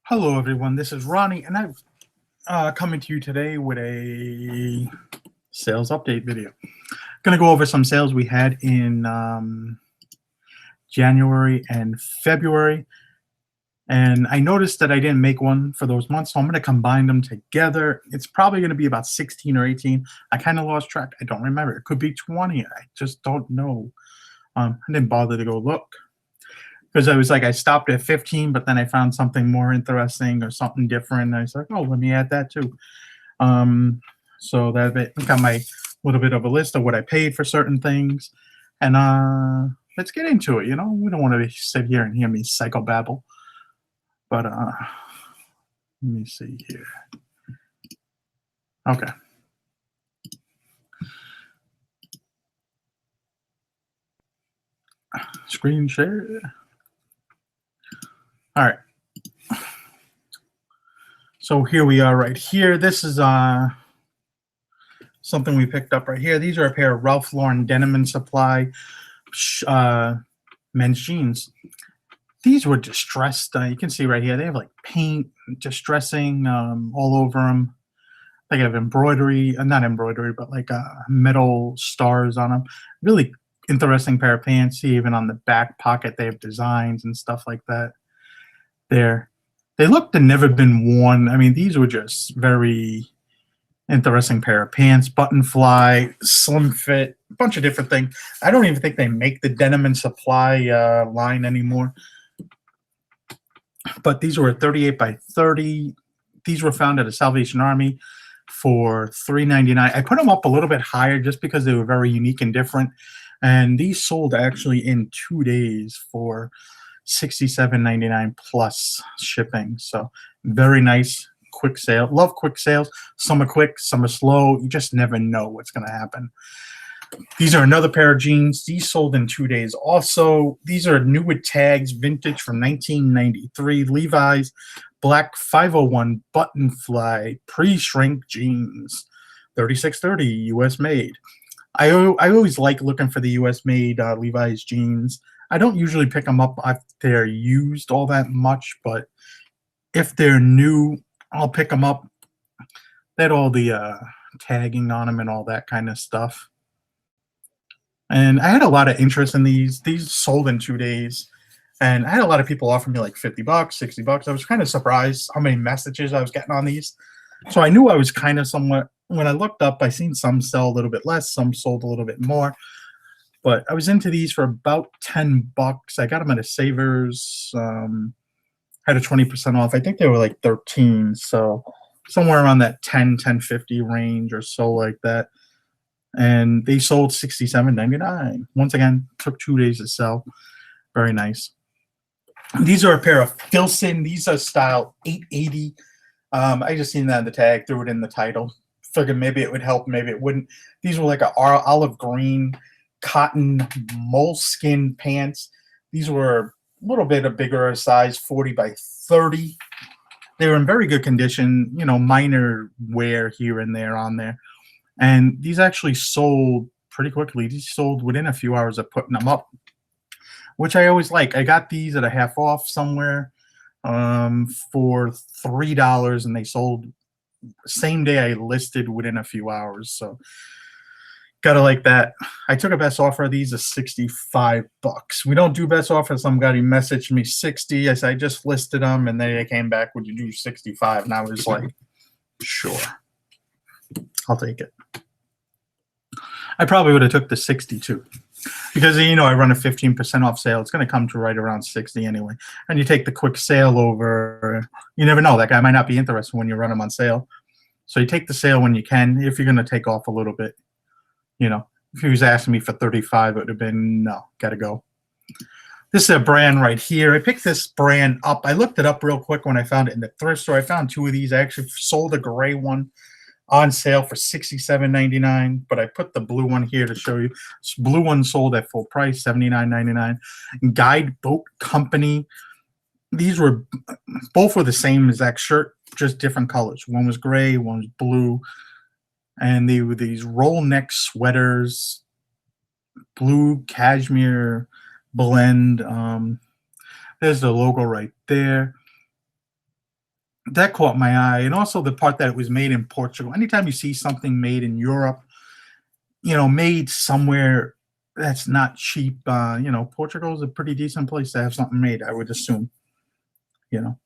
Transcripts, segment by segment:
Hello, everyone. This is Ronnie, and I'm coming to you today with a sales update video. Going to go over some sales we had in January and February, and I noticed that I didn't make one for those months, so I'm going to combine them together. It's probably going to be about 16 or 18. I kind of lost track. I don't remember. It could be 20. I just don't know. I didn't bother to go look, because I was like, I stopped at 15, but then I found something more interesting or something different. And I was like, oh, let me add that too. So that got my little bit of a list of what I paid for certain things. And let's get into it. You know, we don't want to sit here and hear me psychobabble. But let me see here. Okay. Screen share. All right. So here we are right here. This is something we picked up right here. These are a pair of Ralph Lauren Denim and Supply men's jeans. These were distressed. You can see right here, they have like paint, distressing all over them. They have embroidery, not embroidery, but like metal stars on them. Really interesting pair of pants. See, even on the back pocket, they have designs and stuff like that. They looked to never been worn. I mean, these were just very interesting pair of pants, button fly, slim fit, a bunch of different things. I don't even think they make the Denim and Supply line anymore. But these were 38 by 30. These were found at a Salvation Army for $3.99. I put them up a little bit higher just because they were very unique and different. And these sold actually in 2 days for $67.99 plus shipping. So very nice, quick sale. Love quick sales. Some are quick, some are slow. You just never know what's going to happen. These are another pair of jeans. These sold in 2 days also. These are new with tags, vintage from 1993. Levi's black 501 button fly pre-shrink jeans. 3630 US made. I always like looking for the US made Levi's jeans. I don't usually pick them up if they're used all that much, but if they're new, I'll pick them up. They had all the tagging on them and all that kind of stuff. And I had a lot of interest in these. These sold in 2 days. And I had a lot of people offer me like $50, $60. I was kind of surprised how many messages I was getting on these. So I knew I was kind of somewhat, when I looked up, I seen some sell a little bit less, some sold a little bit more. But I was into these for about $10. I got them at a Savers. Had a 20% off. I think they were like 13. So somewhere around that 10, 10.50 range or so like that. And they sold $67.99. Once again, took 2 days to sell. Very nice. These are a pair of Gilson. These are style 880. I just seen that in the tag, threw it in the title. Figured maybe it would help, maybe it wouldn't. These were like a olive green cotton moleskin pants. These were a little bit of bigger size, 40 by 30. They were in very good condition, you know, minor wear here and there on there. And these actually sold pretty quickly. These sold within a few hours of putting them up, which I always like. I got these at a half off somewhere for $3, and they sold same day I listed within a few hours. So gotta like that. I took a best offer of these of $65. We don't do best offer. Somebody messaged me 60. I said I just listed them, and then they came back, would you do 65? And I was like, sure, I'll take it. I probably would have took the 62 because, you know, I run a 15% off sale. It's going to come to right around 60 anyway. And you take the quick sale over, you never know. That guy might not be interested when you run them on sale. So you take the sale when you can, if you're going to take off a little bit. You know, if he was asking me for 35, it would have been, no, got to go. This is a brand right here. I picked this brand up. I looked it up real quick when I found it in the thrift store. I found 2 of these. I actually sold a gray one on sale for $67.99, but I put the blue one here to show you. This blue one sold at full price, $79.99. Guide Boat Company. These were both were the same exact shirt, just different colors. One was gray, one was blue. And they were these roll neck sweaters, blue cashmere blend. There's the logo right there. That caught my eye, and also the part that it was made in Portugal. Anytime you see something made in Europe, made somewhere that's not cheap, Portugal is a pretty decent place to have something made, I would assume. You know,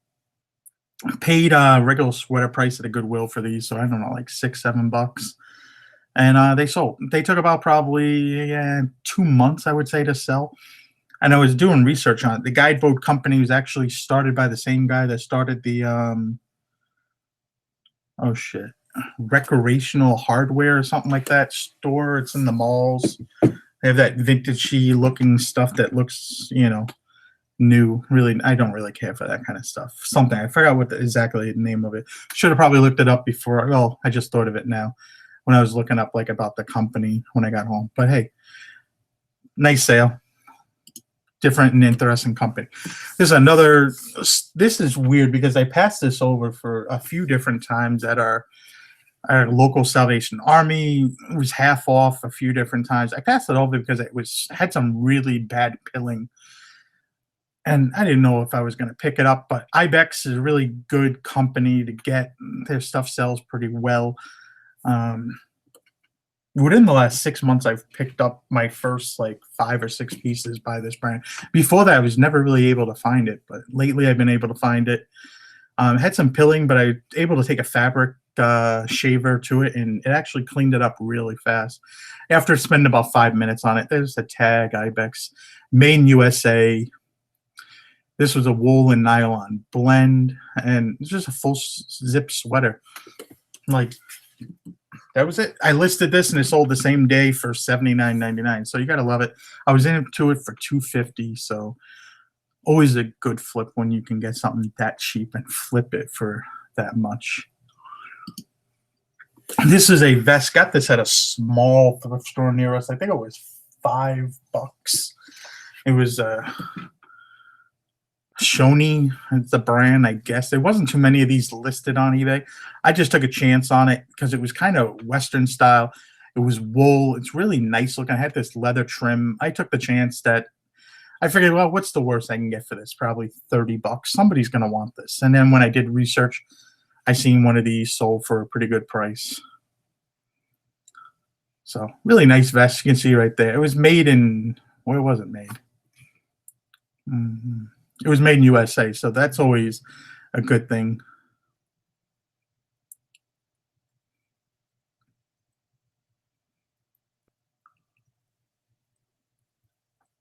paid regular sweater price at a Goodwill for these, so I don't know, like 6, 7 bucks, and they sold. They took about probably 2 months, I would say, to sell. And I was doing research on it. The guideboat company was actually started by the same guy that started the oh shit, recreational hardware or something like that store. It's in the malls. They have that vintagey looking stuff that looks, new. Really, I don't really care for that kind of stuff. Something I forgot what exactly the name of it. Should have probably looked it up before. Well, I just thought of it now when I was looking up like about the company when I got home. But hey, nice sale. Different and interesting company. There's another. This is weird because I passed this over for a few different times at our local Salvation Army. It was half off a few different times. I passed it over because it had some really bad pilling, and I didn't know if I was going to pick it up. But Ibex is a really good company to get. Their stuff sells pretty well. Within the last 6 months, I've picked up my first like 5 or 6 pieces by this brand. Before that, I was never really able to find it, but lately I've been able to find it. Had some pilling, but I was able to take a fabric shaver to it, and it actually cleaned it up really fast. After spending about 5 minutes on it, there's a tag, Ibex, made in USA. This was a wool and nylon blend, and it's just a full zip sweater. Like, that was it. I listed this and it sold the same day for $79.99. So you gotta love it. I was into it for $250. So always a good flip when you can get something that cheap and flip it for that much. This is a vest. Got this at a small thrift store near us. I think it was $5. It was Shoney, it's the brand, I guess. There wasn't too many of these listed on eBay. I just took a chance on it because it was kind of Western style. It was wool. It's really nice looking. I had this leather trim. I took the chance that I figured, well, what's the worst I can get for this? Probably $30. Somebody's going to want this. And then when I did research, I seen one of these sold for a pretty good price. So really nice vest. You can see right there. It was made in, where was it made? It was made in USA, so that's always a good thing.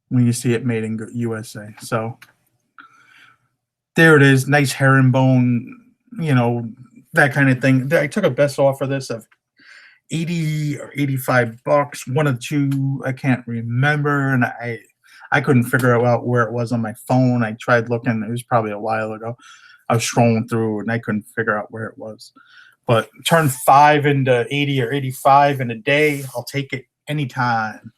When you see it made in USA. So there it is. Nice herringbone, that kind of thing. I took a best offer this of 80 or $85. One of two, I can't remember. And I couldn't figure out where it was on my phone. I tried looking. It was probably a while ago. I was scrolling through and I couldn't figure out where it was. But turn 5 into 80 or 85 in a day. I'll take it anytime.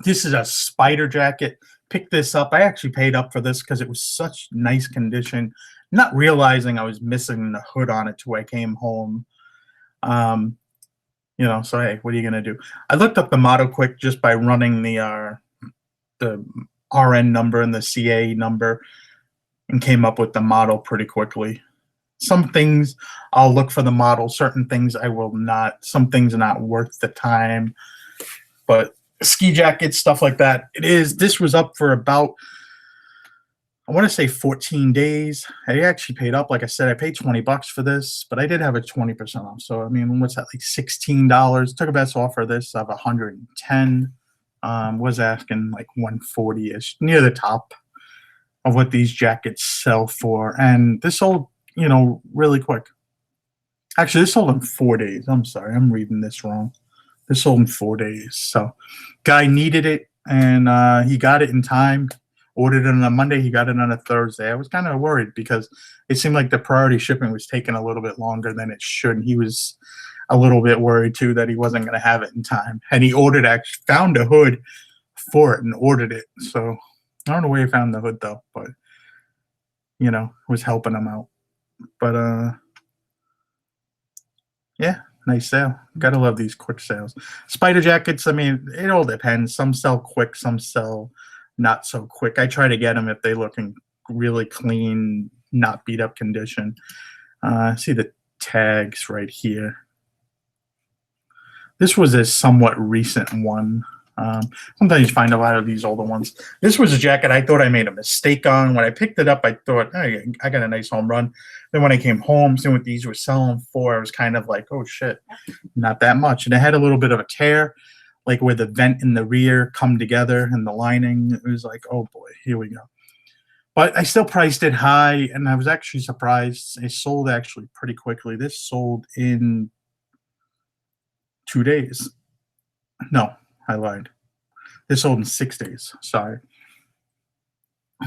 This is a spider jacket. Picked this up. I actually paid up for this because it was such nice condition. Not realizing I was missing the hood on it till I came home. So hey, what are you gonna do? I looked up the model quick just by running the RN number and the CA number, and came up with the model pretty quickly. Some things I'll look for the model. Certain things I will not. Some things are not worth the time. But ski jackets, stuff like that. This was up for about, I want to say 14 days. I actually paid up. Like I said, I paid $20 for this, but I did have a 20% off. So, I mean, what's that, like $16? Took a best offer of this of $110. Was asking like $140-ish, near the top of what these jackets sell for. And this sold, really quick. Actually, this sold in 4 days. I'm sorry, I'm reading this wrong. This sold in 4 days. So, guy needed it, and he got it in time. Ordered it on a Monday. He got it on a Thursday. I was kind of worried because it seemed like the priority shipping was taking a little bit longer than it should. He was a little bit worried too that he wasn't going to have it in time. And he found a hood for it and ordered it. So I don't know where he found the hood though, but was helping him out. But yeah. Nice sale. Gotta love these quick sales. Spider jackets, I mean, it all depends. Some sell quick, some sell not so quick. I try to get them if they looking really clean, not beat up condition. See the tags right here. This was a somewhat recent one. Sometimes you find a lot of these older ones. This was a jacket I thought I made a mistake on. When I picked it up, I thought, hey, I got a nice home run. Then when I came home, seeing what these were selling for, I was kind of like, oh, shit, not that much. And it had a little bit of a tear, like where the vent in the rear come together and the lining. It was like, oh, boy, here we go. But I still priced it high, and I was actually surprised. It sold actually pretty quickly. This sold in 2 days. No, I lied. This sold in 6 days. Sorry.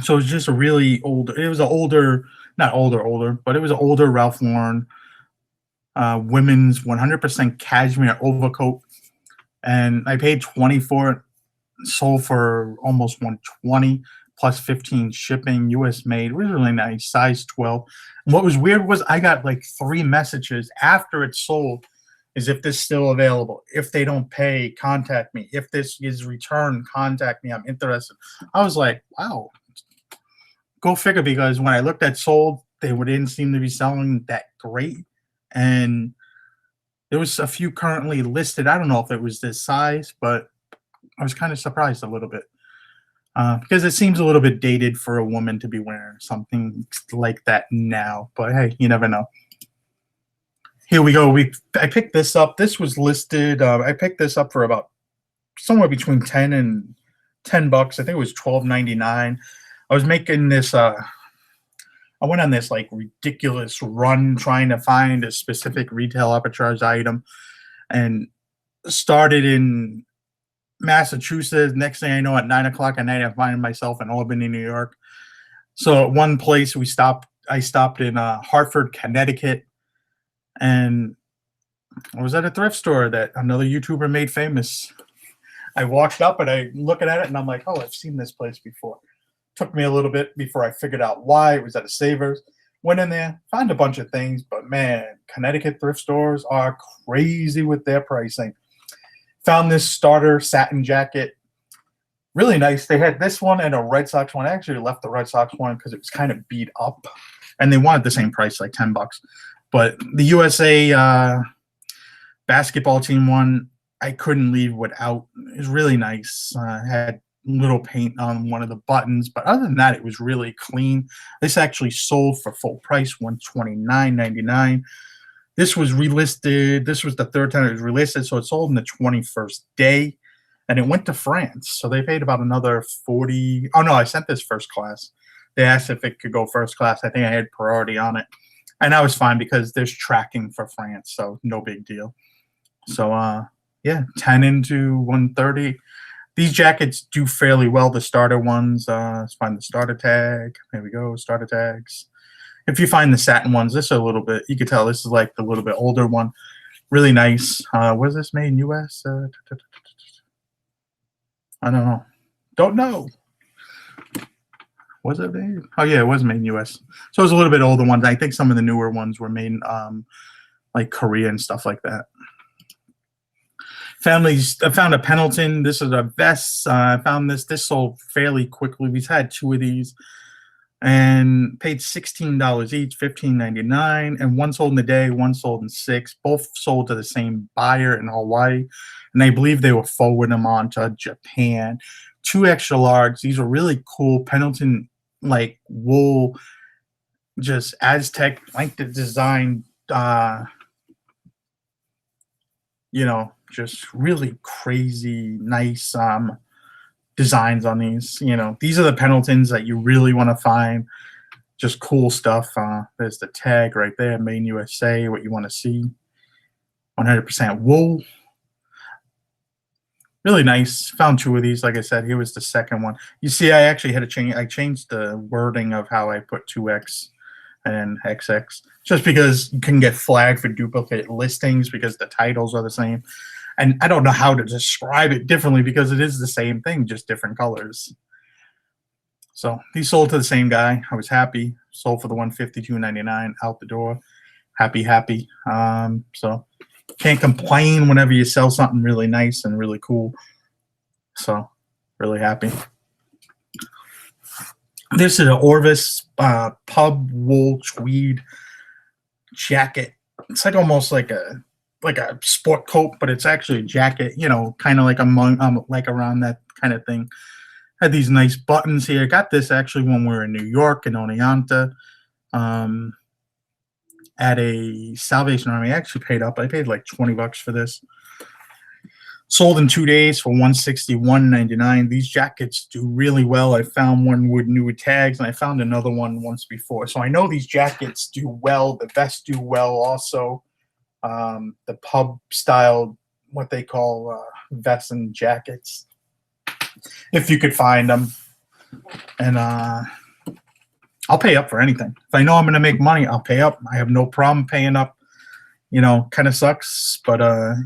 So it was just a really old. It was an older, not older, but it was an older Ralph Lauren women's 100% cashmere overcoat, and I paid $20 for it. Sold for almost $120 plus 15 shipping, U.S. made. It was really nice, size 12. And what was weird was I got like 3 messages after it sold. Is if this is still available. If they don't pay, contact me. If this is returned, contact me. I'm interested. I was like, wow. Go figure, because when I looked at sold, they didn't seem to be selling that great. And there was a few currently listed. I don't know if it was this size, but I was kind of surprised a little bit. Because it seems a little bit dated for a woman to be wearing something like that now. But hey, you never know. Here we go. I picked this up. This was listed. I picked this up for about somewhere between $10 and $10. I think it was $12.99. I was making this. I went on this like ridiculous run trying to find a specific retail arbitrage item, and started in Massachusetts. Next thing I know, at 9 o'clock at night, I find myself in Albany, New York. So at one place I stopped in Hartford, Connecticut. And I was at a thrift store that another YouTuber made famous. I walked up and I looking at it and I'm like, oh, I've seen this place before. Took me a little bit before I figured out why. It was at a Savers. Went in there, found a bunch of things, but man, Connecticut thrift stores are crazy with their pricing. Found this starter satin jacket. Really nice. They had this one and a Red Sox one. I actually left the Red Sox one because it was kind of beat up. And they wanted the same price, like $10. But the USA basketball team one, I couldn't leave without. It was really nice. Had little paint on one of the buttons, but other than that, it was really clean. This actually sold for full price, $129.99. This was relisted. This was the third time it was relisted, so it sold on the 21st day, and it went to France. So they paid about another $40. Oh no, I sent this first class. They asked if it could go first class. I think I had priority on it. And I was fine because there's tracking for France, so no big deal. So, yeah, 10 into 130. These jackets do fairly well, the starter ones. Let's find the starter tag. There we go, starter tags. If you find the satin ones, this is a little bit, you can tell this is like the little bit older one. Really nice. Was this made in U.S.? I don't know. Don't know. Was it made? Oh, yeah, it was made in U.S. So it was a little bit older ones. I think some of the newer ones were made in like Korea and stuff like that. I found a Pendleton. This is a vest. I found this. This sold fairly quickly. We've had 2 of these and paid $16 each, $15.99. And one sold in a day, one sold in 6. Both sold to the same buyer in Hawaii. And I believe they were forwarding them on to Japan. 2 extra large. These are really cool Pendleton, like wool, just Aztec, like the design, you know, just really crazy, nice designs on these. You know, these are the Pendletons that you really want to find. Just cool stuff. There's the tag right there, made in USA, what you want to see. 100% wool. Really nice. Found 2 of these. Like I said, here was the second one. You see, I actually had to change. I changed the wording of how I put 2X and XX, just because you can get flagged for duplicate listings because the titles are the same. And I don't know how to describe it differently because it is the same thing, just different colors. So these sold to the same guy. I was happy. Sold for the $152.99 out the door. Happy. So can't complain whenever you sell something really nice and really cool. So really happy. This is an Orvis pub wool tweed jacket. It's like almost like a sport coat, but it's actually a jacket. You know, kind of like like around that kind of thing. Had these nice buttons here. Got this actually when we were in New York in Oneonta. At a Salvation Army. I actually paid up. I paid like $20 for this. Sold in 2 days for $161.99. These jackets do really well. I found one with new tags, and I found another one once before. So I know these jackets do well. The vests do well also. The pub style, what they call vests and jackets, if you could find them. And I'll pay up for anything. If I know I'm going to make money, I'll pay up. I have no problem paying up. You know, kind of sucks, but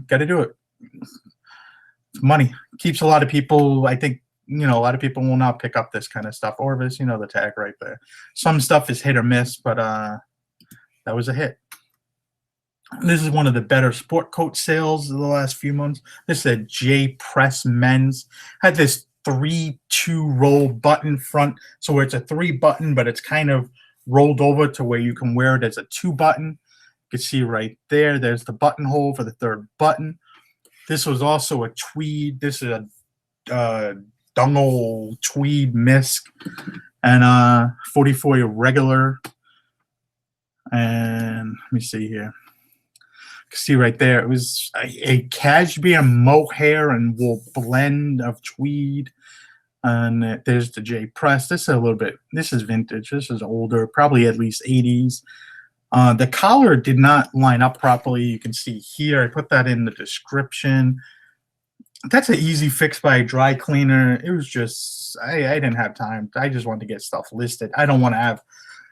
got to do it. It's money. Keeps a lot of people, I think, you know, a lot of people will not pick up this kind of stuff. Orvis, you know, the tag right there. Some stuff is hit or miss, but that was a hit. This is one of the better sport coat sales of the last few months. This is a J Press men's. Had this 3-2 roll button front, so it's a 3 button, but it's kind of rolled over to where you can wear it as a 2 button. You can see right there. There's the buttonhole for the 3rd button. This was also a tweed. This is a dungle tweed misc, and 44 regular. And let me see here. See right there, it was a cashmere mohair and wool blend of tweed, and there's the J Press. This is a little bit, this is vintage, this is older, probably at least 80s. The collar did not line up properly. You can see here, I put that in the description. That's an easy fix by a dry cleaner. It was just, I didn't have time. I just wanted to get stuff listed. I don't want to have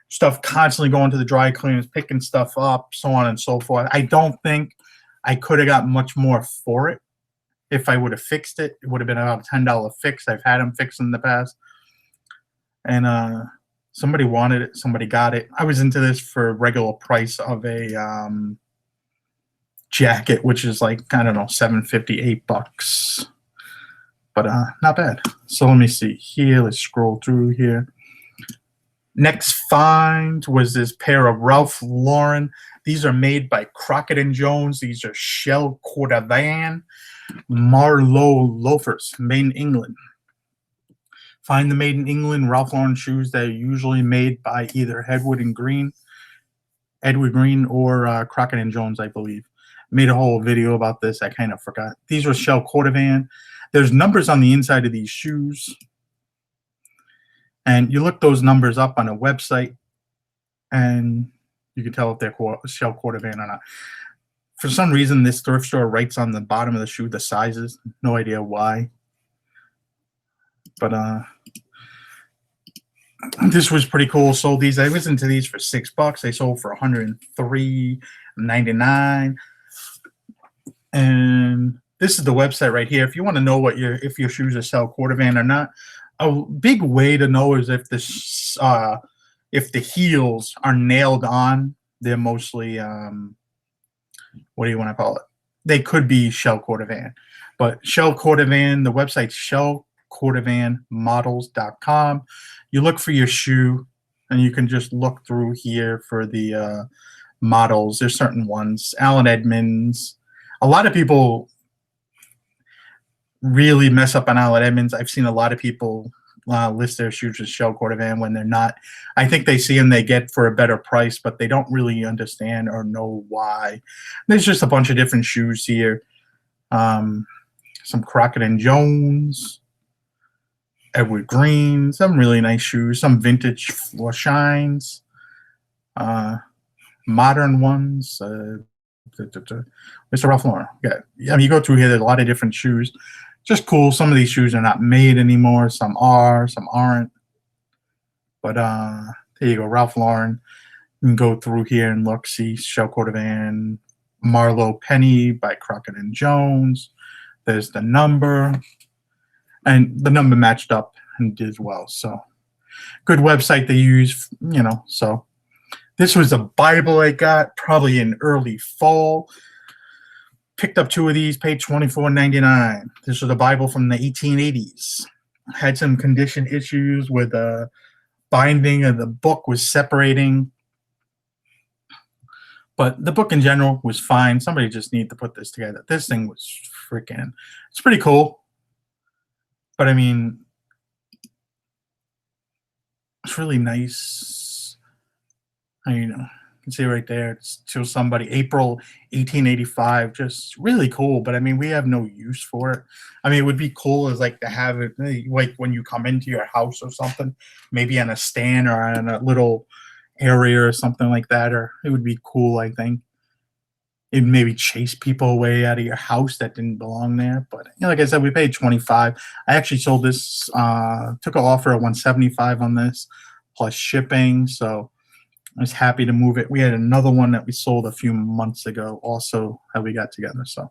stuff constantly going to the dry cleaners, picking stuff up, so on and so forth. I don't think I could have got much more for it if I would have fixed it. It would have been about a $10 fix. I've had them fixed in the past. And somebody wanted it. Somebody got it. I was into this for a regular price of a jacket, which is like, I don't know, $7.50, $8. But not bad. So let me see here. Let's scroll through here. Next find was this pair of Ralph Lauren. These are made by Crockett & Jones. These are shell Cordovan Marlowe loafers, made in England. Find the made in England Ralph Lauren shoes that are usually made by either Edward Green or Crockett & Jones, I believe. Made a whole video about this. I kind of forgot. These were shell Cordovan. There's numbers on the inside of these shoes. And you look those numbers up on a website, and you can tell if they're shell Cordovan or not. For some reason, this thrift store writes on the bottom of the shoe the sizes. No idea why. But this was pretty cool. Sold these. I was into these for $6. They sold for $103.99. And this is the website right here. If you want to know what if your shoes are shell Cordovan or not. A big way to know is if the heels are nailed on. They're mostly what do you want to call it? They could be shell Cordovan, but shell Cordovan. The website's shellcordovanmodels.com. You look for your shoe, and you can just look through here for the models. There's certain ones. Allen Edmonds. A lot of people really mess up on Allen Edmonds. I've seen a lot of people list their shoes as shell Cordovan when they're not. I think they see them, they get for a better price, but they don't really understand or know why. There's just a bunch of different shoes here. Some Crockett & Jones, Edward Green, some really nice shoes, some vintage floor shines, modern ones. Mr. Ralph Lauren. Yeah, I mean, you go through here, there's a lot of different shoes. Just cool. Some of these shoes are not made anymore. Some are, some aren't. But there you go, Ralph Lauren. You can go through here and look, see shell Cordovan, Marlowe Penny by Crockett & Jones. There's the number. And the number matched up and did well. So good website they use, you know. So this was a Bible I got probably in early fall. Picked up 2 of these, paid $24.99. This was a Bible from the 1880s. Had some condition issues with binding of the book was separating. But the book in general was fine. Somebody just needed to put this together. This thing was freaking, it's pretty cool. But I mean, it's really nice. You know, you can see right there, it's to somebody, April 1885, just really cool. But I mean, we have no use for it. I mean, it would be cool as like to have it like when you come into your house or something, maybe on a stand or on a little area or something like that, or it would be cool. I think it maybe chase people away out of your house that didn't belong there. But you know, like I said, we paid 25. I actually sold this, took an offer of 175 on this plus shipping, so I was happy to move it. We had another one that we sold a few months ago also that we got together, so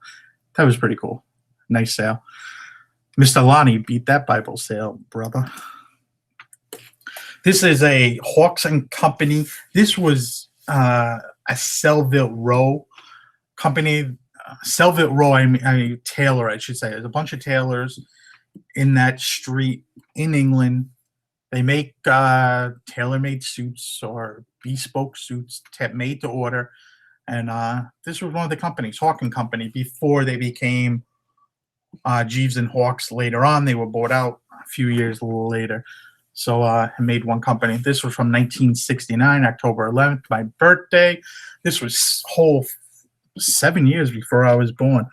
that was pretty cool. Nice sale. Mr. Lonnie beat that Bible sale, brother. This is a Hawks and Company. This was a Sellville Row company. Sellville Row, I mean tailor, I should say. There's a bunch of tailors in that street in England. They make tailor-made suits or bespoke suits made to order. And this was one of the companies, Hawk and Company, before they became Jeeves and Hawks later on. They were bought out a few years later. So I made one company. This was from 1969, October 11th, my birthday. This was whole 7 years before I was born.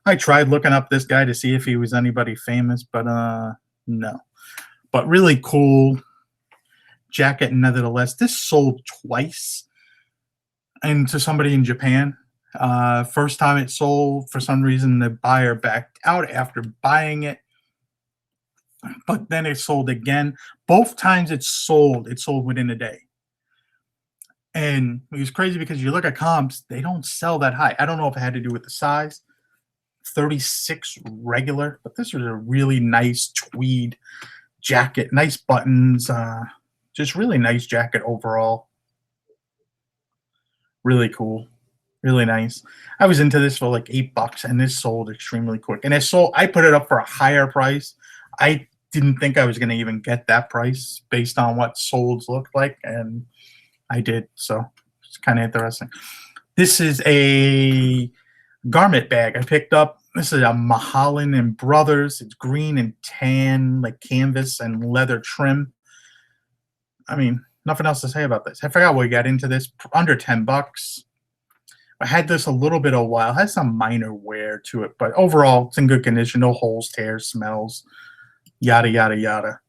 I tried looking up this guy to see if he was anybody famous, but no. But really cool jacket nevertheless. This sold twice and to somebody in Japan. First time it sold, for some reason, the buyer backed out after buying it. But then it sold again. Both times it sold within a day. And it was crazy because you look at comps, they don't sell that high. I don't know if it had to do with the size. 36 regular, but this was a really nice tweed jacket, nice buttons, just really nice jacket overall. Really cool, really nice. I was into this for like $8 and this sold extremely quick. And I put it up for a higher price. I didn't think I was going to even get that price based on what solds looked like, and I did, so it's kind of interesting. This is a garment bag I picked up. This is a Mulholland and Brothers. It's green and tan, like canvas and leather trim. I mean, nothing else to say about this. I forgot we got into this. Under $10. I had this a little bit of a while. It has some minor wear to it, but overall, it's in good condition. No holes, tears, smells, yada, yada, yada.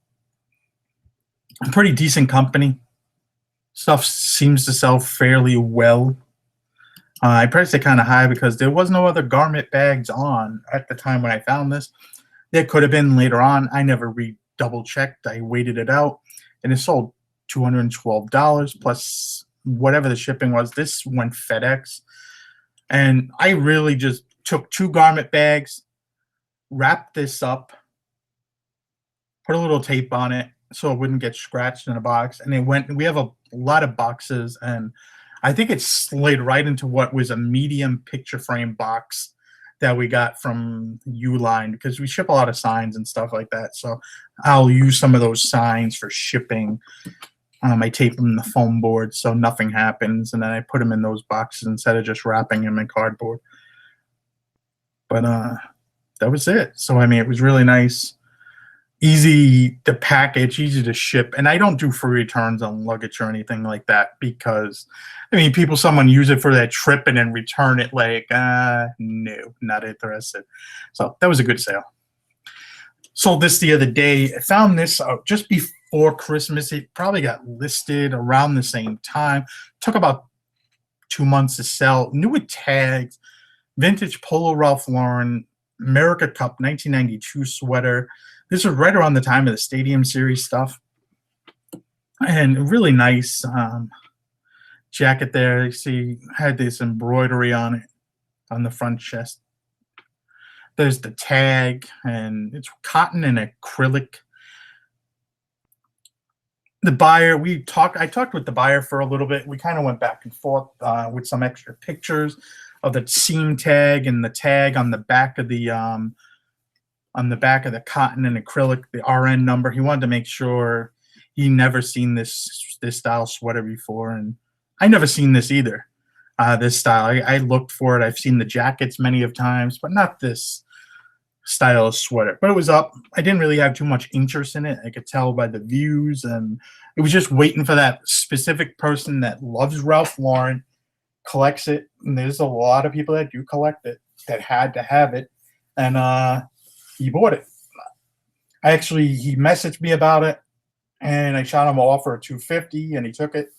A pretty decent company. Stuff seems to sell fairly well. I priced it kind of high because there was no other garment bags on at the time when I found this. There could have been later on. I never double checked. I waited it out, and it sold $212 plus whatever the shipping was. This went FedEx, and I really just took 2 garment bags, wrapped this up, put a little tape on it so it wouldn't get scratched in a box, and it went. We have a lot of boxes, and I think it slid right into what was a medium picture frame box that we got from Uline, because we ship a lot of signs and stuff like that. So I'll use some of those signs for shipping. I tape them in the foam board so nothing happens, and then I put them in those boxes instead of just wrapping them in cardboard. But that was it. So I mean, it was really nice. Easy to package, easy to ship, and I don't do free returns on luggage or anything like that because, I mean, someone use it for their trip and then return it like, no, not interested. So that was a good sale. Sold this the other day. I found this just before Christmas. It probably got listed around the same time. Took about 2 months to sell. New with tags, vintage Polo Ralph Lauren, America Cup 1992 sweater. This was right around the time of the Stadium Series stuff. And really nice jacket there. You see, had this embroidery on it, on the front chest. There's the tag, and it's cotton and acrylic. The buyer, I talked with the buyer for a little bit. We kind of went back and forth with some extra pictures of the seam tag and the tag on the back of the cotton and acrylic, the RN number. He wanted to make sure he never seen this style sweater before, and I never seen this either. This style, I looked for it. I've seen the jackets many of times, but not this style of sweater. But it was up. I didn't really have too much interest in it. I could tell by the views, and it was just waiting for that specific person that loves Ralph Lauren, collects it, and there's a lot of people that do collect it that had to have it, and he bought it. He messaged me about it, and I shot him an offer of $250, and he took it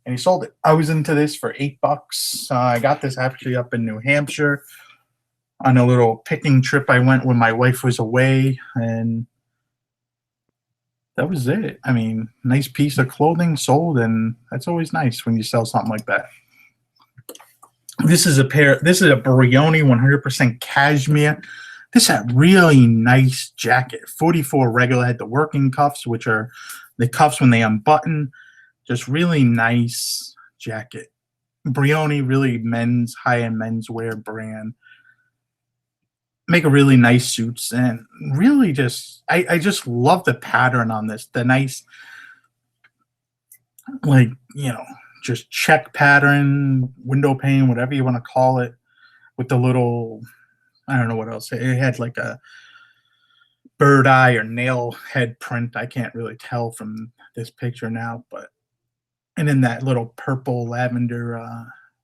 and he sold it. I was into this for $8. I got this actually up in New Hampshire on a little picking trip I went when my wife was away, and that was it. I mean, nice piece of clothing sold, and that's always nice when you sell something like that. This is a Briony 100% cashmere. This is a really nice jacket. 44 regular, had the working cuffs, which are the cuffs when they unbutton. Just really nice jacket. Briony, really high-end menswear brand. Make a really nice suits, and really just I just love the pattern on this. The nice, like, just check pattern, window pane, whatever you want to call it, with the little, I don't know what else. It had like a bird eye or nail head print. I can't really tell from this picture now, but and then that little purple lavender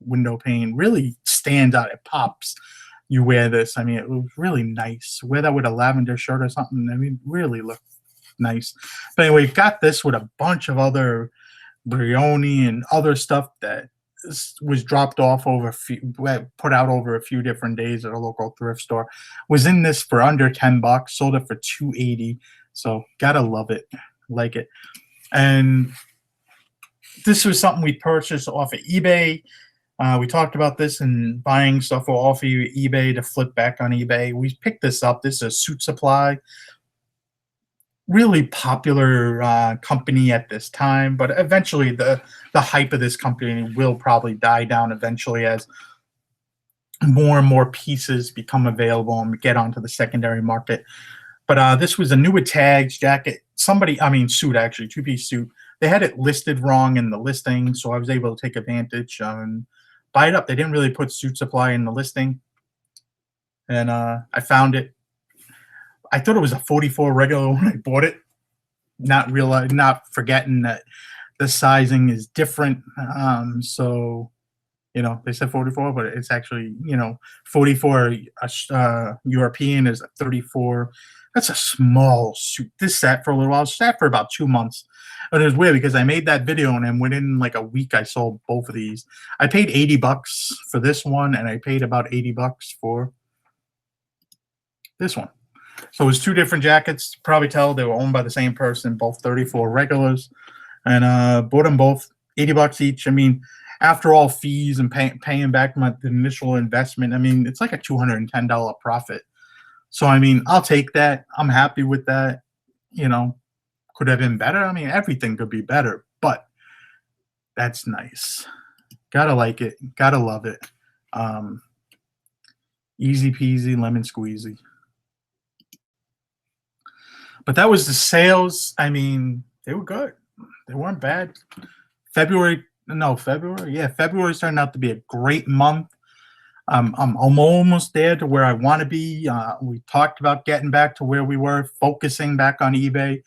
window pane really stands out. It pops. You wear this. I mean, it was really nice. Wear that with a lavender shirt or something. I mean, really look nice. But anyway, got this with a bunch of other Briony and other stuff that was dropped off put out over a few different days at a local thrift store. Was in this for under $10. Sold it for $280. So gotta love it, like it. And this was something we purchased off of eBay. We talked about this and buying stuff off of eBay to flip back on eBay. We picked this up. This is a Suit Supply. Really popular company at this time, but eventually the hype of this company will probably die down eventually as more and more pieces become available and get onto the secondary market. But this was a newer tags jacket. Suit actually, two-piece suit. They had it listed wrong in the listing, so I was able to take advantage and buy it up. They didn't really put Suit Supply in the listing, and I found it. I thought it was a 44 regular when I bought it, not forgetting that the sizing is different. So, they said 44, but it's actually, 44 European is a 34. That's a small suit. This sat for a little while. It sat for about 2 months. But it was weird because I made that video, and then within like a week I sold both of these. I paid $80 for this one, and I paid about $80 for this one. So it was two different jackets. Probably tell they were owned by the same person, both 34 regulars, and bought them both $80 each. I mean, after all fees and paying back the initial investment, I mean, it's like a $210 profit. So I mean, I'll take that. I'm happy with that. Could have been better. I mean, everything could be better, but that's nice. Gotta like it. Gotta love it. Easy peasy, lemon squeezy. But that was the sales. I mean, they were good. They weren't bad. February's turned out to be a great month. I'm almost there to where I want to be. We talked about getting back to where we were, focusing back on eBay,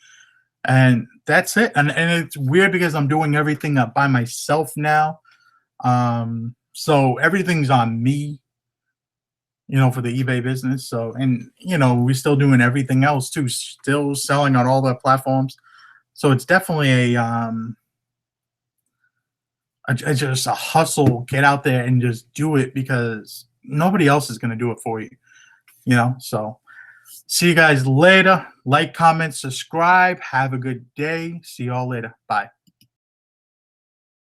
and that's it. And it's weird because I'm doing everything by myself now. So everything's on me, for the eBay business. So, and, we're still doing everything else too, still selling on all the platforms. So it's definitely just a hustle. Get out there and just do it because nobody else is going to do it for you, So see you guys later. Like, comment, subscribe. Have a good day. See y'all later. Bye.